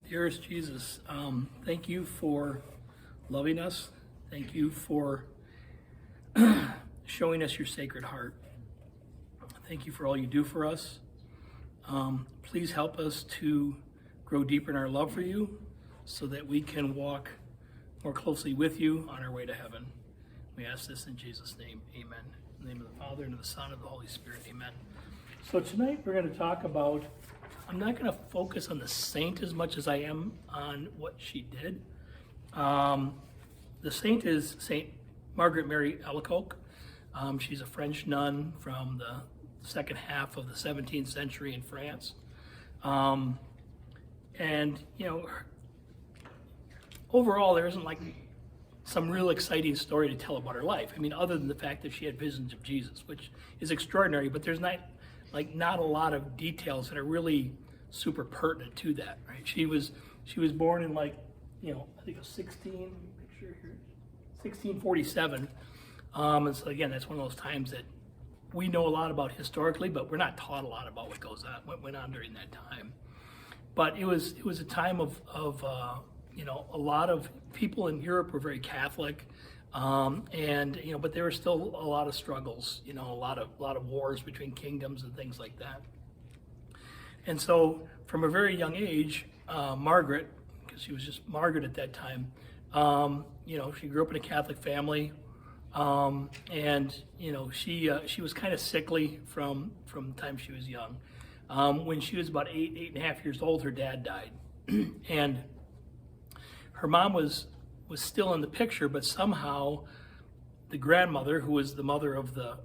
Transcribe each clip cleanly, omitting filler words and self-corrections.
Dearest Jesus, thank you for loving us. Thank you for showing us your sacred heart. Thank you for all you do for us. Please help us to grow deeper in our love for you so that we can walk more closely with you on our way to heaven. We ask this in Jesus' name, amen. In the name of the Father, and of the Son, and of the Holy Spirit, amen. So tonight we're going to talk about, I'm not going to focus on the saint as much as I am on what she did. The saint is Saint Margaret Mary Alacoque. She's a French nun from the second half of the 17th century in France. And, overall, there isn't like some real exciting story to tell about her life. I mean, other than the fact that she had visions of Jesus, which is extraordinary, but there's not a lot of details that are really super pertinent to that, right? She was born in I think it was 1647. And so again, that's one of those times that we know a lot about historically, but we're not taught a lot about what went on during that time. But it was a time of a lot of people in Europe were very Catholic, but there were still a lot of struggles, a lot of wars between kingdoms and things like that. And so, from a very young age, Margaret, because she was just Margaret at that time, she grew up in a Catholic family, she was kind of sickly from the time she was young. When she was about 8.5 years old, her dad died, and her mom was still in the picture, but somehow the grandmother, who was the mother of the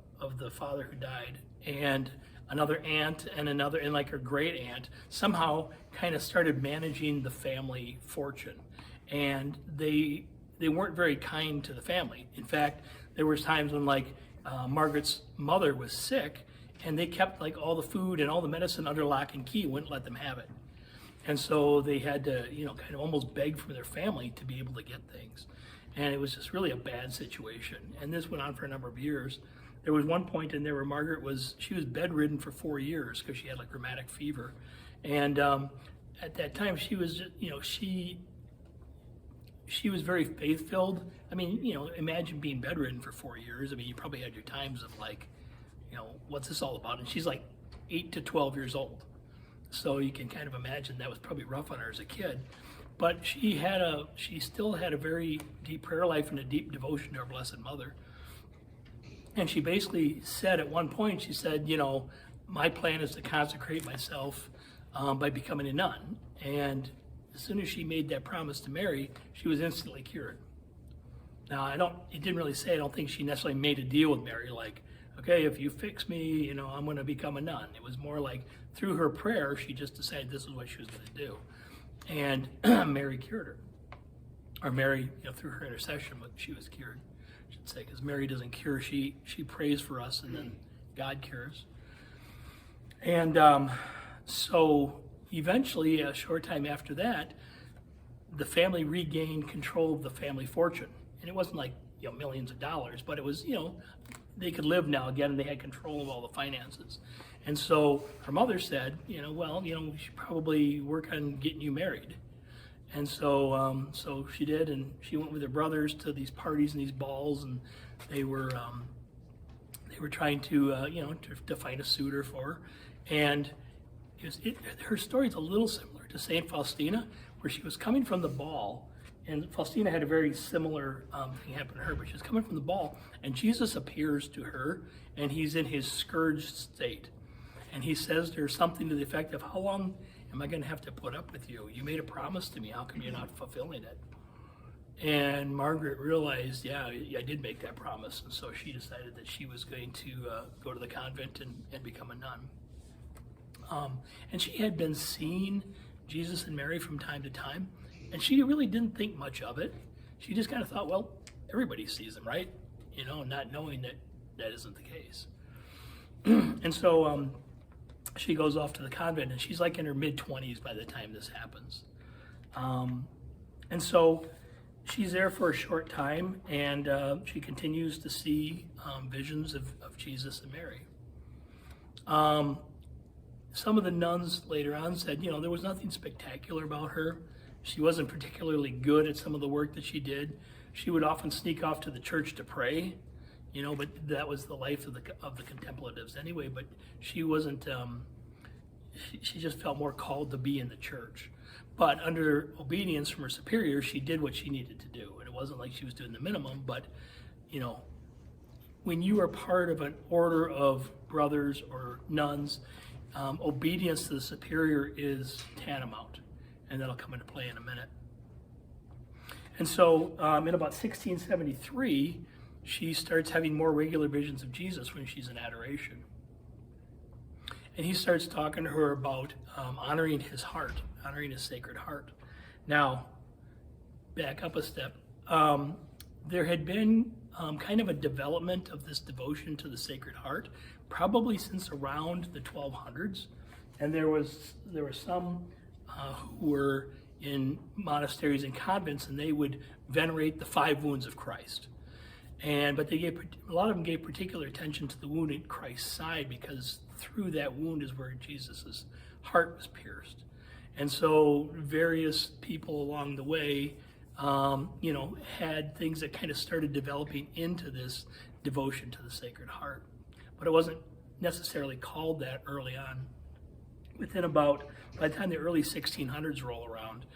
father who died, and another aunt and her great aunt, somehow kind of started managing the family fortune, and they weren't very kind to the family. In fact, there was times when Margaret's mother was sick, and they kept all the food and all the medicine under lock and key, wouldn't let them have it. And so they had to, kind of almost beg from their family to be able to get things. And it was just really a bad situation. And this went on for a number of years. There was one point in there where Margaret was bedridden for 4 years because she had rheumatic fever. And at that time, she was just, she was very faith-filled. I mean, imagine being bedridden for 4 years. I mean, you probably had your times of what's this all about? And she's 8 to 12 years old. So you can kind of imagine that was probably rough on her as a kid. But she still had a very deep prayer life and a deep devotion to her Blessed Mother. And she basically said at one point, she said, my plan is to consecrate myself by becoming a nun. And as soon as she made that promise to Mary, she was instantly cured. Now, it didn't really say, I don't think she necessarily made a deal with Mary, okay, if you fix me, I'm going to become a nun. It was more through her prayer, she just decided this is what she was going to do. And Mary cured her. Or Mary, through her intercession, she was cured, I should say, because Mary doesn't cure, she prays for us, and then God cures. And so eventually, a short time after that, the family regained control of the family fortune. And it wasn't millions of dollars, but it was, they could live now again, and they had control of all the finances. And so her mother said, we should probably work on getting you married. And so she did, and she went with her brothers to these parties and these balls, and they were trying to to find a suitor for her. And her story is a little similar to Saint Faustina, where she was coming from the ball. And Faustina had a very similar thing happen to her, but she was coming from the ball, and Jesus appears to her, and he's in his scourged state. And he says to her something to the effect of, how long am I going to have to put up with you? You made a promise to me. How come you're not fulfilling it? And Margaret realized, yeah, I did make that promise. And so she decided that she was going to go to the convent and become a nun. And she had been seeing Jesus and Mary from time to time. And she really didn't think much of it. She just kind of thought, well, everybody sees them, right? Not knowing that that isn't the case. And so she goes off to the convent, and she's in her mid-20s by the time this happens. And so she's there for a short time, and she continues to see visions of Jesus and Mary. some of the nuns later on said, there was nothing spectacular about her. She wasn't particularly good at some of the work that she did. She would often sneak off to the church to pray, but that was the life of the contemplatives anyway. But she wasn't. She just felt more called to be in the church. But under obedience from her superiors, she did what she needed to do, and it wasn't like she was doing the minimum. But when you are part of an order of brothers or nuns, obedience to the superior is tantamount, and that'll come into play in a minute. And so in about 1673, she starts having more regular visions of Jesus when she's in adoration. And he starts talking to her about honoring his heart, honoring his sacred heart. Now, back up a step. There had been kind of a development of this devotion to the Sacred Heart, probably since around the 1200s. And there were some who were in monasteries and convents, and they would venerate the 5 wounds of Christ. But a lot of them gave particular attention to the wound in Christ's side, because through that wound is where Jesus' heart was pierced. And so various people along the way, had things that kind of started developing into this devotion to the Sacred Heart. But it wasn't necessarily called that early on. By the time the early 1600s roll around,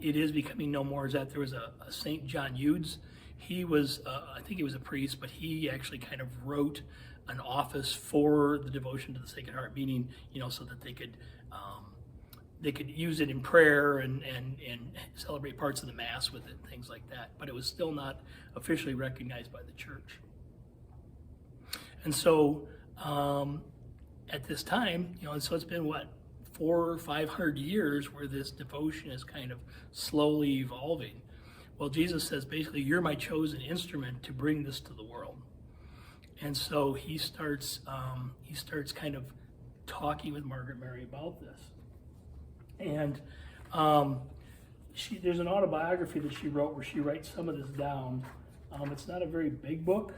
it is becoming known more as that there was a St. John Eudes. He was, I think he was a priest, but he actually kind of wrote an office for the devotion to the Sacred Heart, meaning, so that they could use it in prayer and celebrate parts of the Mass with it, things like that. But it was still not officially recognized by the Church. And so at this time, so it's been 400 or 500 years where this devotion is kind of slowly evolving. Well, Jesus says, basically, you're my chosen instrument to bring this to the world. And so he starts kind of talking with Margaret Mary about this. And there's an autobiography that she wrote where she writes some of this down. It's not a very big book,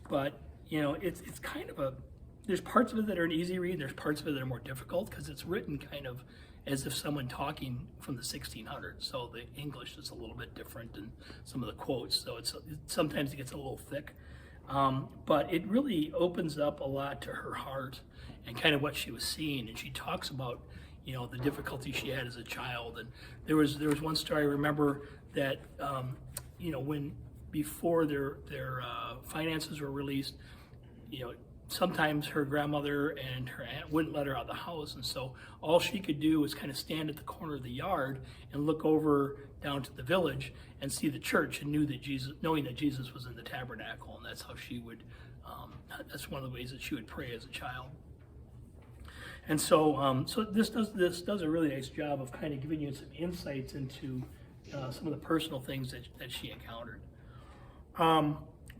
but it's kind of there's parts of it that are an easy read, and there's parts of it that are more difficult, because it's written kind of as if someone talking from the 1600s. So the English is a little bit different in some of the quotes, so sometimes it gets a little thick. But it really opens up a lot to her heart and kind of what she was seeing. And she talks about, the difficulty she had as a child. And there was one story I remember that, when before their finances were released, sometimes her grandmother and her aunt wouldn't let her out of the house. And so all she could do was kind of stand at the corner of the yard and look over down to the village and see the church, and knowing that Jesus was in the tabernacle. And that's how she would, that's one of the ways that she would pray as a child. And so, this does a really nice job of kind of giving you some insights into some of the personal things that she encountered.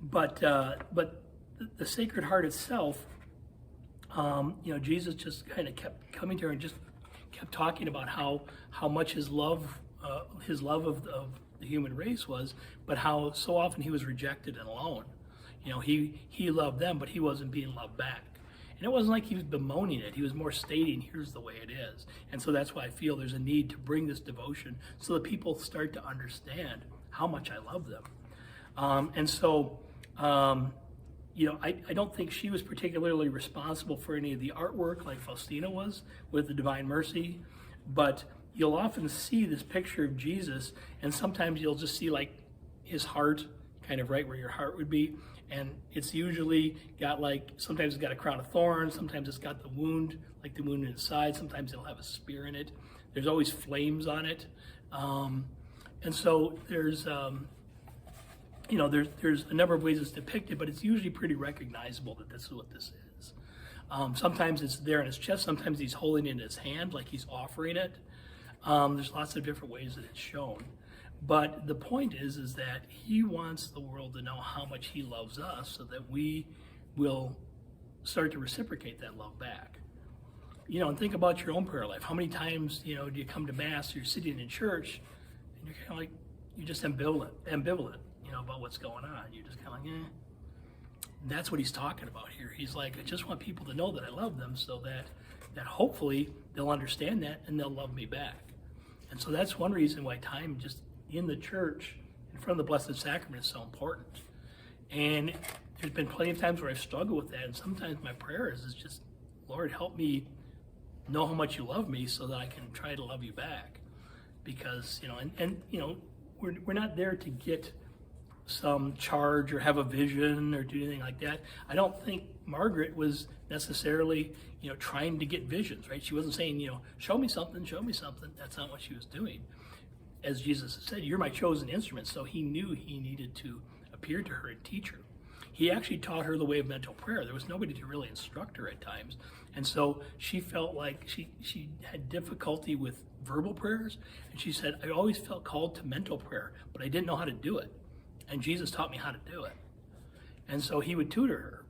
But the Sacred Heart itself, Jesus just kind of kept coming to her and just kept talking about how much his love of the human race was, but how so often he was rejected and alone. He loved them, but he wasn't being loved back. And it wasn't like he was bemoaning it. He was more stating, here's the way it is. And so that's why I feel there's a need to bring this devotion so that people start to understand how much I love them. I don't think she was particularly responsible for any of the artwork like Faustina was with the Divine Mercy, but you'll often see this picture of Jesus, and sometimes you'll just see like his heart kind of right where your heart would be. And it's usually got sometimes it's got a crown of thorns, sometimes it's got the wound, like the wound in the side, sometimes it'll have a spear in it. There's always flames on it. And so there's a number of ways it's depicted, but it's usually pretty recognizable that this is what this is. Sometimes it's there in his chest, sometimes he's holding it in his hand like he's offering it. There's lots of different ways that it's shown. But the point is that he wants the world to know how much he loves us so that we will start to reciprocate that love back. And think about your own prayer life. How many times, do you come to Mass, you're sitting in church, and you're kind of like, you're just ambivalent, about what's going on. You're just kind of like, That's what he's talking about here. He's like, I just want people to know that I love them so that, that hopefully they'll understand that and they'll love me back. And so that's one reason why time just in the church, in front of the Blessed Sacrament, is so important. And there's been plenty of times where I've struggled with that, and sometimes my prayer is just, Lord, help me know how much you love me so that I can try to love you back. Because, we're not there to get some charge or have a vision or do anything like that. I don't think Margaret was necessarily, trying to get visions, right? She wasn't saying, show me something, show me something. That's not what she was doing. As Jesus said, you're my chosen instrument. So he knew he needed to appear to her and teach her. He actually taught her the way of mental prayer. There was nobody to really instruct her at times. And so she felt like she had difficulty with verbal prayers. And she said, I always felt called to mental prayer, but I didn't know how to do it. And Jesus taught me how to do it. And so he would tutor her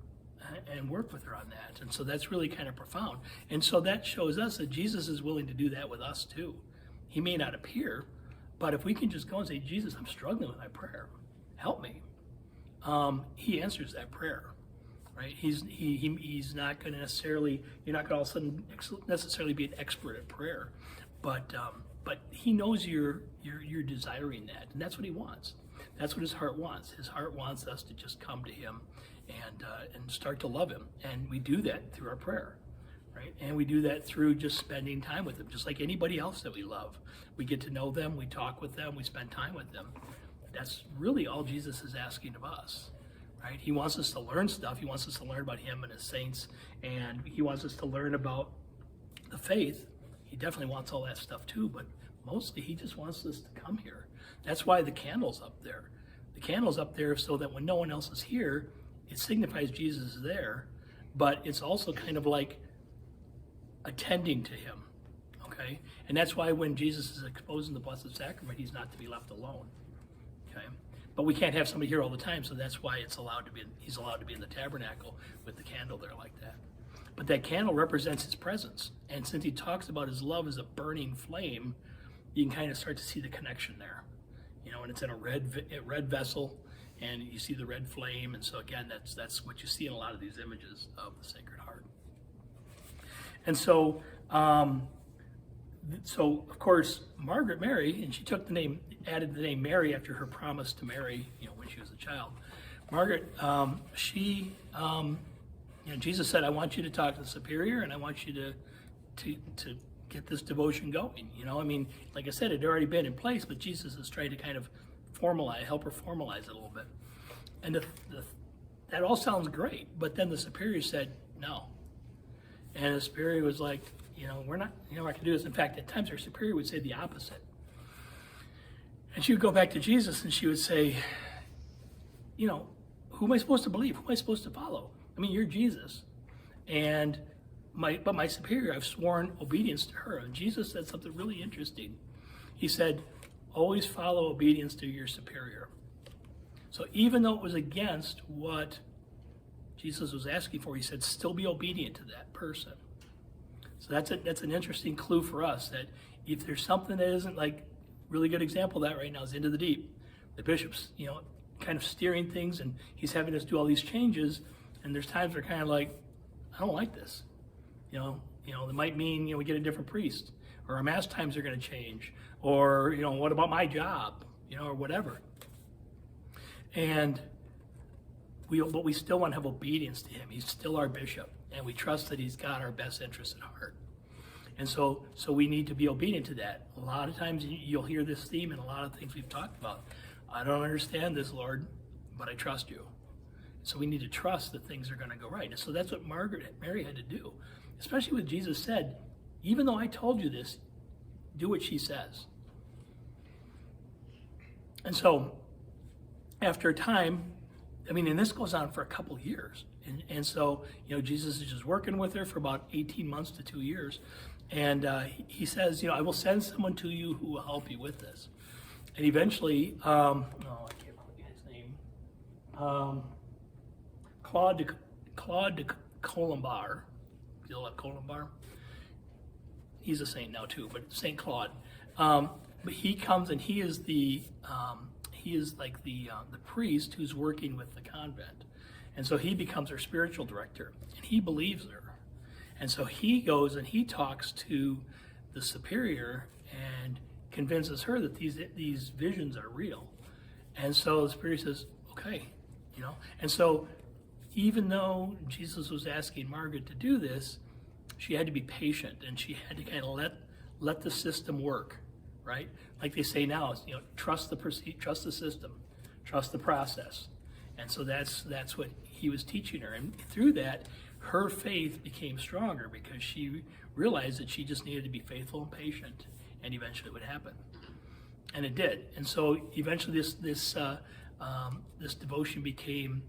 and work with her on that. And so that's really kind of profound. And so that shows us that Jesus is willing to do that with us too. He may not appear, but if we can just go and say, Jesus, I'm struggling with my prayer. Help me. He answers that prayer, right? He's not going to necessarily, you're not going to all of a sudden necessarily be an expert at prayer, but he knows you're desiring that, and that's what he wants. That's what his heart wants. His heart wants us to just come to him and start to love him, and we do that through our prayer, right? And we do that through just spending time with him, just like anybody else that we love. We get to know them, we talk with them, we spend time with them. That's really all Jesus is asking of us, right? He wants us to learn stuff. He wants us to learn about him and his saints, and he wants us to learn about the faith. He definitely wants all that stuff too, but mostly he just wants us to come here. That's why the candle's up there. The candle's up there so that when no one else is here, it signifies Jesus is there, but it's also kind of like attending to him, okay? And that's why when Jesus is exposing the Blessed Sacrament, he's not to be left alone. Okay, but we can't have somebody here all the time, so that's why he's allowed to be in the tabernacle with the candle there like that. But that candle represents his presence, and since he talks about his love as a burning flame, you can kind of start to see the connection there. And it's in a red vessel, and you see the red flame, and so again, that's what you see in a lot of these images of the Sacred Heart. And so, of course, Margaret Mary, and she added the name Mary after her promise to Mary, when she was a child. Margaret, Jesus said, I want you to talk to the superior, and I want you to get this devotion going. Like I said, it had already been in place, but Jesus is trying to kind of help her formalize it a little bit. And that all sounds great, but then the superior said, no. And the superior was like, we're not going to do this. In fact, at times our superior would say the opposite. And she would go back to Jesus and she would say, who am I supposed to believe? Who am I supposed to follow? You're Jesus. And my superior, I've sworn obedience to her. And Jesus said something really interesting. He said, always follow obedience to your superior. So even though it was against what Jesus was asking for, he said, still be obedient to that person. So that's an interesting clue for us, that if there's something that isn't, like, really good example of that right now is Into the Deep. The bishop's, kind of steering things, and he's having us do all these changes, and there's times where kind of like, I don't like this. It might mean, we get a different priest, or our mass times are going to change, or, what about my job, or whatever. But we still want to have obedience to him. He's still our bishop, and we trust that he's got our best interests at heart. And so we need to be obedient to that. A lot of times you'll hear this theme in a lot of things we've talked about. I don't understand this, Lord, but I trust you. So we need to trust that things are going to go right. And so that's what Margaret Mary had to do, especially when Jesus said, even though I told you this, do what she says. And so after a time, and this goes on for a couple of years. And so, Jesus is just working with her for about 18 months to 2 years. And he says, I will send someone to you who will help you with this. And eventually, I can't remember his name, Claude de Colombar. You know Colombar? He's a saint now too, but Saint Claude. But he comes and he is like the priest who's working with the convent. And so he becomes her spiritual director, and he believes her. And so he goes and he talks to the superior and convinces her that these visions are real. And so the superior says, okay, And so even though Jesus was asking Margaret to do this, she had to be patient, and she had to kind of let the system work, right? Like they say now, trust the system, trust the process. And so that's what he was teaching her. And through that, her faith became stronger because she realized that she just needed to be faithful and patient, and eventually it would happen. And it did. And so eventually this devotion became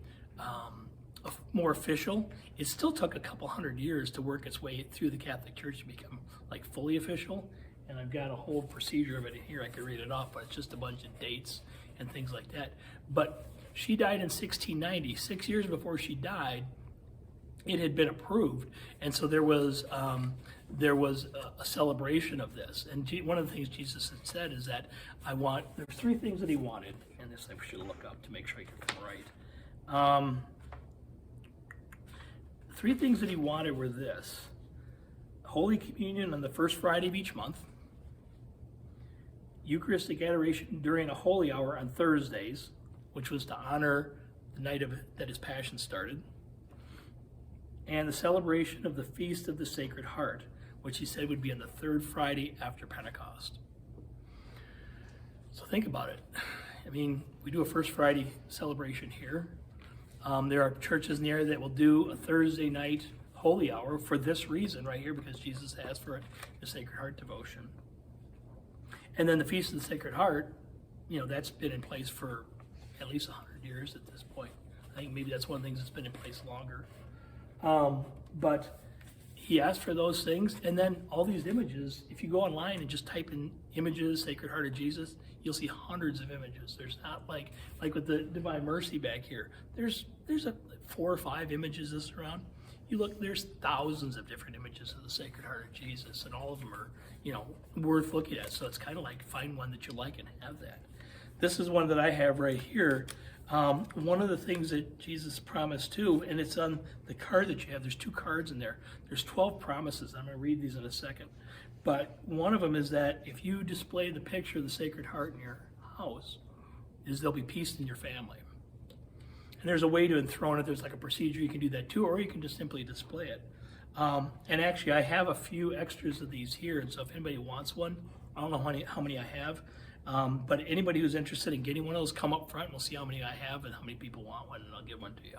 more official. It still took a couple hundred years to work its way through the Catholic Church to become like fully official. And I've got a whole procedure of it in here. I could read it off, but it's just a bunch of dates and things like that. But she died in 1690. 6 years before she died, it had been approved, and so there was a celebration of this. And one of the things Jesus had said is that there's three things that he wanted, and this I should look up to make sure I get them right. Three things that he wanted were this: Holy Communion on the first Friday of each month, Eucharistic adoration during a holy hour on Thursdays, which was to honor the night that his passion started, and the celebration of the Feast of the Sacred Heart, which he said would be on the third Friday after Pentecost. So think about it. I mean, we do a First Friday celebration here. There are churches in the area that will do a Thursday night holy hour for this reason right here, because Jesus asked for it, the Sacred Heart devotion. And then the Feast of the Sacred Heart, that's been in place for at least 100 years at this point. I think maybe that's one of the things that's been in place longer. But he asked for those things, and then all these images. If you go online and just type in images, Sacred Heart of Jesus, you'll see hundreds of images. There's not like with the Divine Mercy back here. There's 4 or 5 images this around. You look, there's thousands of different images of the Sacred Heart of Jesus, and all of them are, worth looking at. So it's kind of like find one that you like and have that. This is one that I have right here. One of the things that Jesus promised too, and it's on the card that you have, there's 2 cards in there. There's 12 promises. I'm going to read these in a second. But one of them is that if you display the picture of the Sacred Heart in your house, there'll be peace in your family. And there's a way to enthrone it. There's like a procedure you can do that too, or you can just simply display it. And actually, I have a few extras of these here, and so if anybody wants one, I don't know how many I have. But anybody who's interested in getting one of those, come up front and we'll see how many I have and how many people want one, and I'll give one to you.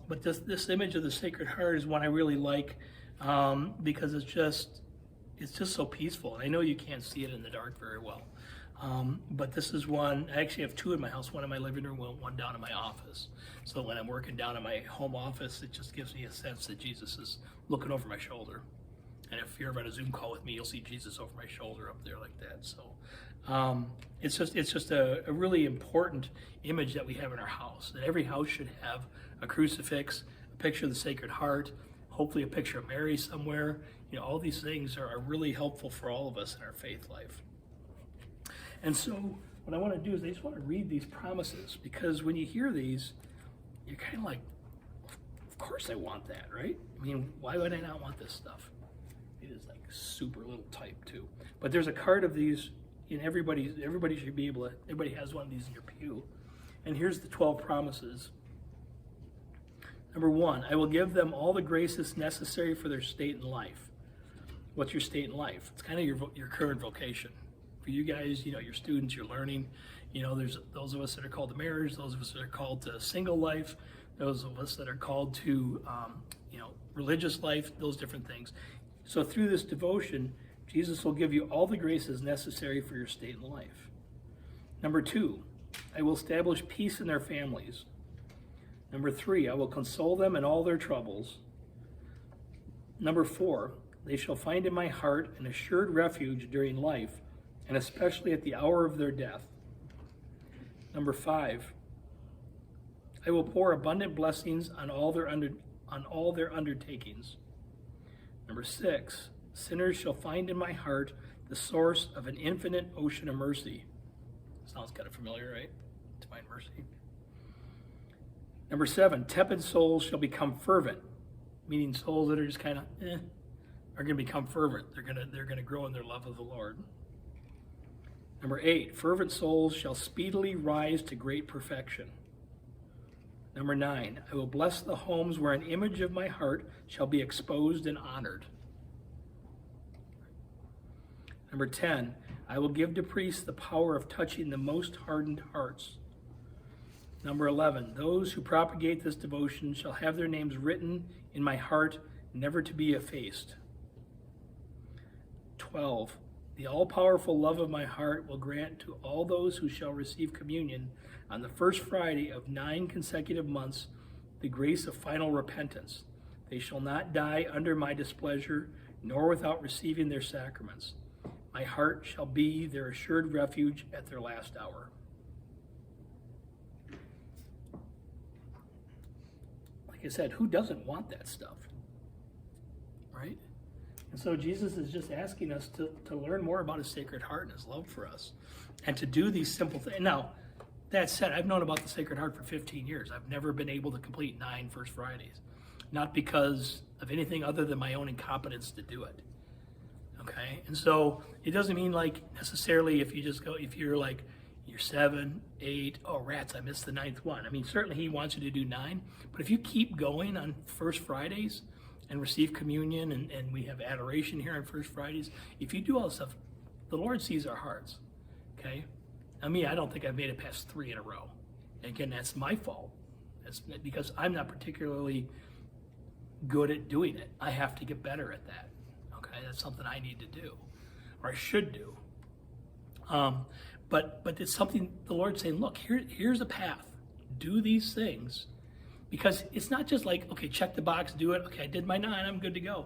But this image of the Sacred Heart is one I really like, because it's just so peaceful. And I know you can't see it in the dark very well. But this is one. I actually have 2 in my house, one in my living room, one down in my office. So when I'm working down in my home office, it just gives me a sense that Jesus is looking over my shoulder. And if you're ever on a Zoom call with me, you'll see Jesus over my shoulder up there like that. So it's just a really important image that we have in our house. That every house should have a crucifix, a picture of the Sacred Heart, hopefully a picture of Mary somewhere. All these things are really helpful for all of us in our faith life. And so what I want to do is I just want to read these promises, because when you hear these, you're kind of like, of course I want that, right? I mean, why would I not want this stuff? It is like super little type too. But there's a card of these in everybody should be able to, everybody has one of these in your pew. And here's the 12 promises. Number 1, I will give them all the graces necessary for their state in life. What's your state in life? It's kind of your current vocation. For you guys, your students, you're learning. There's those of us that are called to marriage, those of us that are called to single life, those of us that are called to, religious life, those different things. So through this devotion, Jesus will give you all the graces necessary for your state in life. Number 2, I will establish peace in their families. Number 3, I will console them in all their troubles. Number 4, they shall find in my heart an assured refuge during life, and especially at the hour of their death. Number 5, I will pour abundant blessings on all their undertakings. Number 6, sinners shall find in my heart the source of an infinite ocean of mercy. Sounds kind of familiar, right? Divine mercy. Number 7, tepid souls shall become fervent, meaning souls that are just kind of are going to become fervent. They're going to grow in their love of the Lord. Number 8, fervent souls shall speedily rise to great perfection. Number 9, I will bless the homes where an image of my heart shall be exposed and honored. Number 10, I will give to priests the power of touching the most hardened hearts. Number 11, those who propagate this devotion shall have their names written in my heart, never to be effaced. 12, the all-powerful love of my heart will grant to all those who shall receive communion on the first Friday of 9 consecutive months the grace of final repentance. They shall not die under my displeasure, nor without receiving their sacraments. My heart shall be their assured refuge at their last hour. Like I said, who doesn't want that stuff? Right? And so Jesus is just asking us to learn more about his Sacred Heart and his love for us, and to do these simple things. Now, that said, I've known about the Sacred Heart for 15 years. I've never been able to complete 9 First Fridays. Not because of anything other than my own incompetence to do it. Okay? And so it doesn't mean like necessarily if you're like, you're 7, 8, oh rats, I missed the 9th one. I mean, certainly he wants you to do 9, but if you keep going on First Fridays and receive communion, and we have adoration here on First Fridays, if you do all this stuff, the Lord sees our hearts. Okay? I mean, I don't think I've made it past 3 in a row. And again, that's my fault. That's because I'm not particularly good at doing it. I have to get better at that. Okay, that's something I need to do, or I should do. But it's something the Lord's saying, look, here's a path. Do these things. Because it's not just like, okay, check the box, do it. Okay, I did my 9, I'm good to go.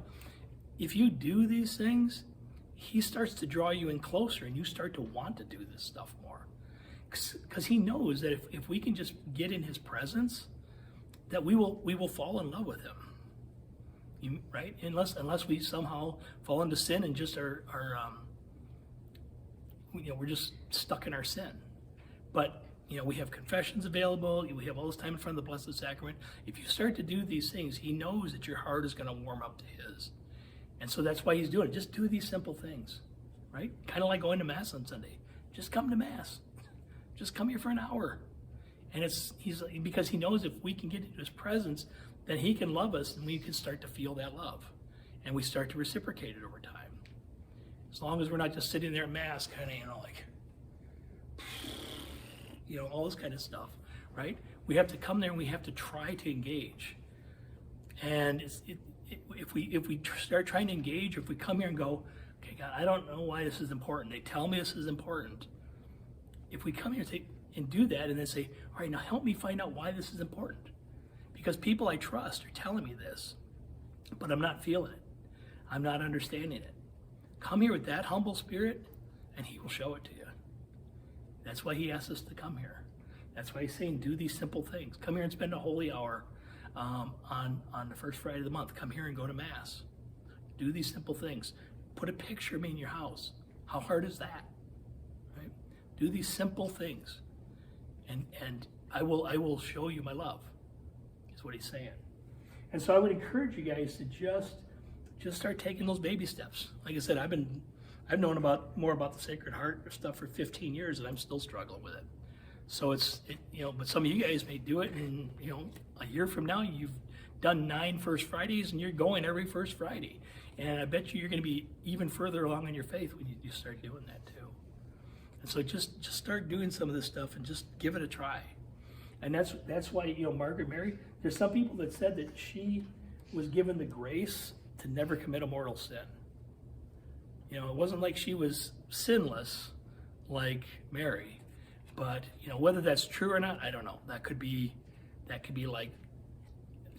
If you do these things, he starts to draw you in closer, and you start to want to do this stuff more. Because he knows that if we can just get in his presence, that we will fall in love with him. Right? Unless we somehow fall into sin and just are we're just stuck in our sin. But we have confessions available. We have all this time in front of the Blessed Sacrament. If you start to do these things, he knows that your heart is going to warm up to his. And so that's why he's doing it. Just do these simple things, right? Kind of like going to Mass on Sunday. Just come to Mass. Just come here for an hour. And because he knows if we can get into his presence, then he can love us, and we can start to feel that love. And we start to reciprocate it over time. As long as we're not just sitting there at Mass, kind of, all this kind of stuff, right? We have to come there and we have to try to engage. And if we start trying to engage, or if we come here and go, okay, God, I don't know why this is important. They tell me this is important. If we come here and do that and then say, all right, now help me find out why this is important. Because people I trust are telling me this, but I'm not feeling it. I'm not understanding it. Come here with that humble spirit, and he will show it to you. That's why he asks us to come here. That's why he's saying, do these simple things. Come here and spend a holy hour on the first Friday of the month. Come here and go to Mass. Do these simple things. Put a picture of me in your house. How hard is that? Right? Do these simple things, and I will show you my love. Is what he's saying. And so I would encourage you guys to just start taking those baby steps. Like I said, I've known more about the Sacred Heart stuff for 15 years, and I'm still struggling with it. So but some of you guys may do it, and a year from now you've done 9 First Fridays, and you're going every First Friday. And I bet you're going to be even further along in your faith when you start doing that too. And so just start doing some of this stuff and just give it a try. And that's why Margaret Mary. There's some people that said that she was given the grace to never commit a mortal sin. It wasn't like she was sinless like Mary, but whether that's true or not, I don't know. That could be like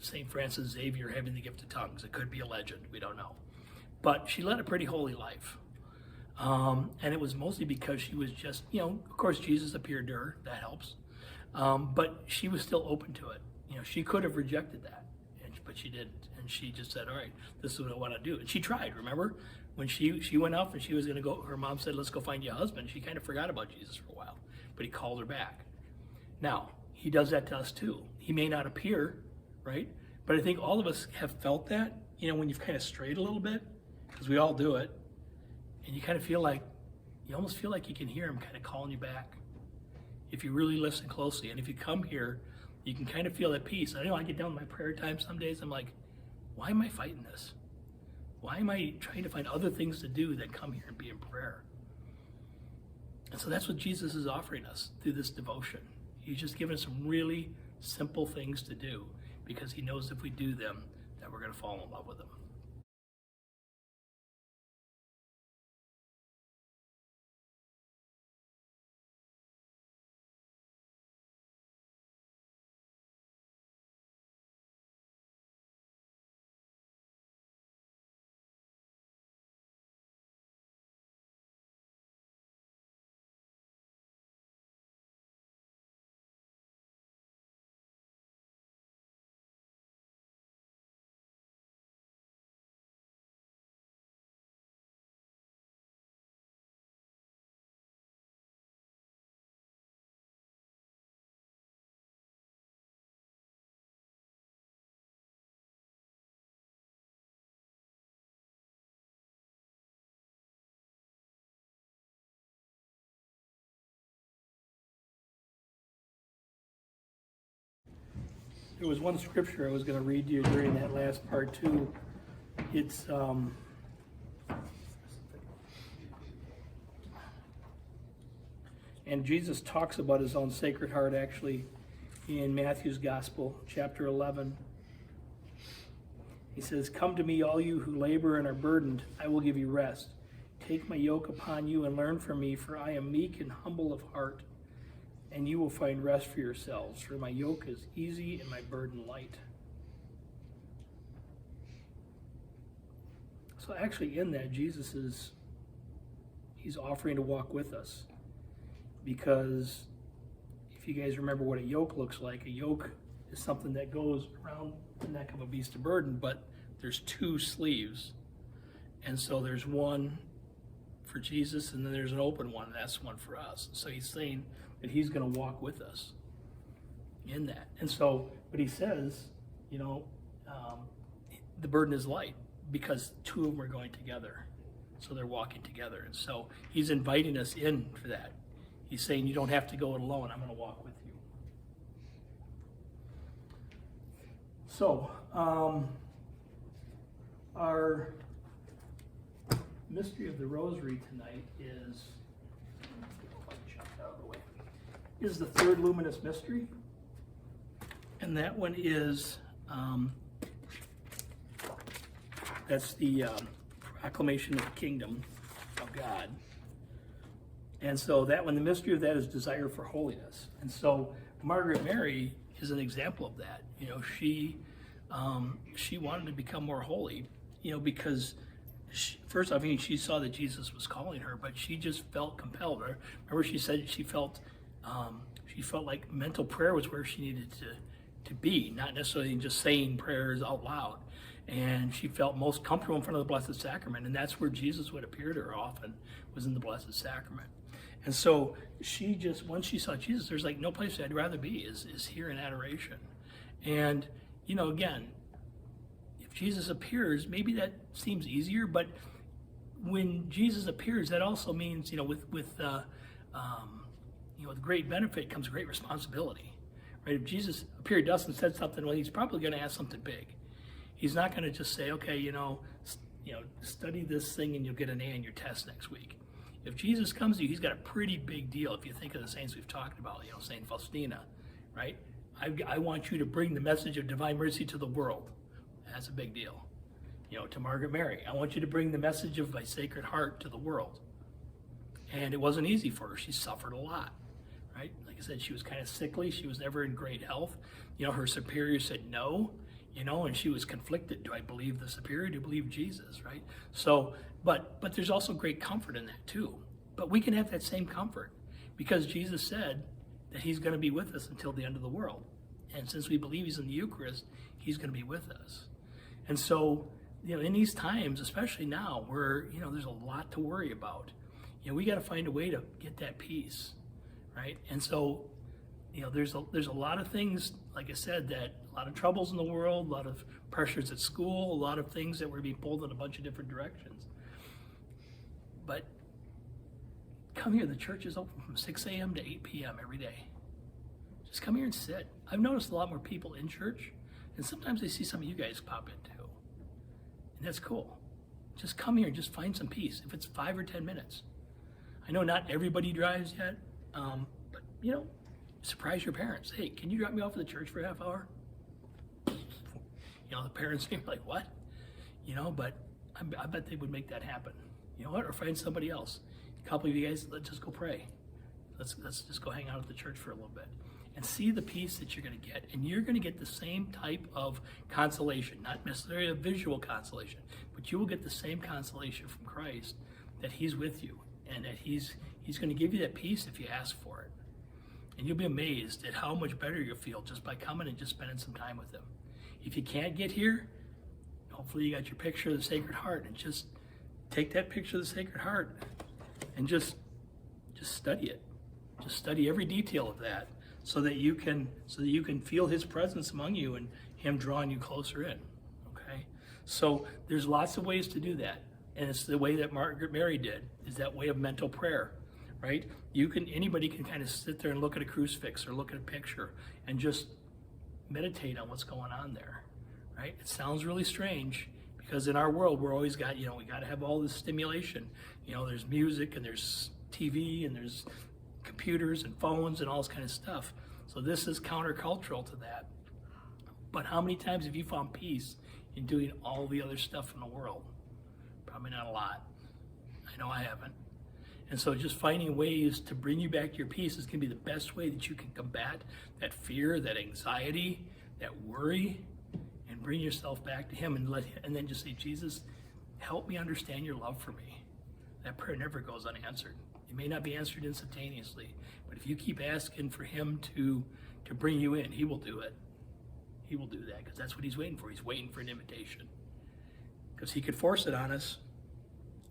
St. Francis Xavier having the gift of tongues. It could be a legend. We don't know. But she led a pretty holy life. And it was mostly because she was just, of course Jesus appeared to her. That helps. But she was still open to it. She could have rejected that, but she didn't. And she just said, all right, this is what I want to do. And she tried, remember? When she went off and she was going to go, her mom said, let's go find you a husband. She kind of forgot about Jesus for a while, but he called her back. Now, he does that to us too. He may not appear, right? But I think all of us have felt that, when you've kind of strayed a little bit, because we all do it, and you kind of feel like, you almost feel like you can hear him kind of calling you back. If you really listen closely, and if you come here, you can kind of feel that peace. I know I get down to my prayer time some days, I'm like, why am I fighting this? Why am I trying to find other things to do than come here and be in prayer? And so that's what Jesus is offering us through this devotion. He's just giving us some really simple things to do, because he knows if we do them, that we're going to fall in love with him. There was one scripture I was going to read to you during that last part too. It's and Jesus talks about his own Sacred Heart actually in Matthew's Gospel, chapter 11. He says, "Come to me, all you who labor and are burdened, I will give you rest. Take my yoke upon you and learn from me, for I am meek and humble of heart, and you will find rest for yourselves, for my yoke is easy and my burden light." So actually in that, he's offering to walk with us. Because if you guys remember what a yoke looks like, a yoke is something that goes around the neck of a beast of burden, but there's two sleeves. And so there's one for Jesus, and then there's an open one, and that's one for us. So he's saying that he's going to walk with us in that. And so, but he says, the burden is light because two of them are going together. So they're walking together. And so he's inviting us in for that. He's saying, you don't have to go it alone. I'm going to walk with you. So, our mystery of the Rosary tonight is the third Luminous Mystery. And that one is, that's the proclamation of the kingdom of God. And so that one, the mystery of that is desire for holiness. And so Margaret Mary is an example of that. She wanted to become more holy, because first off, she saw that Jesus was calling her, but she just felt compelled. Remember, she said she felt like mental prayer was where she needed to be, not necessarily just saying prayers out loud. And she felt most comfortable in front of the Blessed Sacrament, and that's where Jesus would appear to her often, was in the Blessed Sacrament. And so she just, once she saw Jesus, there's like no place I'd rather be is here in adoration. And, again, if Jesus appears, maybe that seems easier, but when Jesus appears, that also means, with great benefit comes great responsibility, right? If Jesus appeared to us and said something, well, he's probably going to ask something big. He's not going to just say, okay, study this thing and you'll get an A in your test next week. If Jesus comes to you, he's got a pretty big deal. If you think of the saints we've talked about, Saint Faustina, right? I want you to bring the message of divine mercy to the world. That's a big deal. To Margaret Mary, I want you to bring the message of my Sacred Heart to the world. And it wasn't easy for her. She suffered a lot, right? Like I said, she was kind of sickly. She was never in great health. Her superior said no, and she was conflicted. Do I believe the superior? Do I believe Jesus, right? So, but there's also great comfort in that too. But we can have that same comfort because Jesus said that he's going to be with us until the end of the world. And since we believe he's in the Eucharist, he's going to be with us. And so, in these times, especially now, where, there's a lot to worry about, we got to find a way to get that peace, right? And so, there's a lot of things, like I said, that a lot of troubles in the world, a lot of pressures at school, a lot of things that we're being pulled in a bunch of different directions. But come here, the church is open from 6 a.m. to 8 p.m. every day. Just come here and sit. I've noticed a lot more people in church, and sometimes I see some of you guys pop in too. And that's cool. Just come here and just find some peace, if it's 5 or 10 minutes. I know not everybody drives yet, but surprise your parents. Hey, can you drop me off at the church for a half hour? The parents are like, what? But I bet they would make that happen. You know what? Or find somebody else. A couple of you guys, let's just go pray. Let's just go hang out at the church for a little bit and see the peace that you're going to get. And you're going to get the same type of consolation, not necessarily a visual consolation, but you will get the same consolation from Christ, that he's with you and that he's going to give you that peace if you ask for it. And you'll be amazed at how much better you'll feel just by coming and just spending some time with him. If you can't get here, hopefully you got your picture of the Sacred Heart, and just take that picture of the Sacred Heart and just study it. Just study every detail of that so that you can feel his presence among you and him drawing you closer in. Okay? So there's lots of ways to do that. And it's the way that Margaret Mary did, is that way of mental prayer, right? Anybody can kind of sit there and look at a crucifix or look at a picture and just meditate on what's going on there, right? It sounds really strange because in our world, we're always got, we got to have all this stimulation. There's music and there's TV and there's computers and phones and all this kind of stuff. So this is countercultural to that. But how many times have you found peace in doing all the other stuff in the world? Probably not a lot. I know I haven't. And so just finding ways to bring you back to your peace is going to be the best way that you can combat that fear, that anxiety, that worry, and bring yourself back to him and then just say, Jesus, help me understand your love for me. That prayer never goes unanswered. It may not be answered instantaneously, but if you keep asking for him to bring you in, he will do it. He will do that because that's what he's waiting for. He's waiting for an invitation. Because he could force it on us,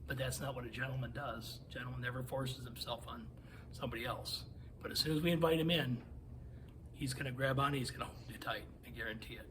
but that's not what a gentleman does. A gentleman never forces himself on somebody else. But as soon as we invite him in, he's going to grab on, he's going to hold you tight. I guarantee it.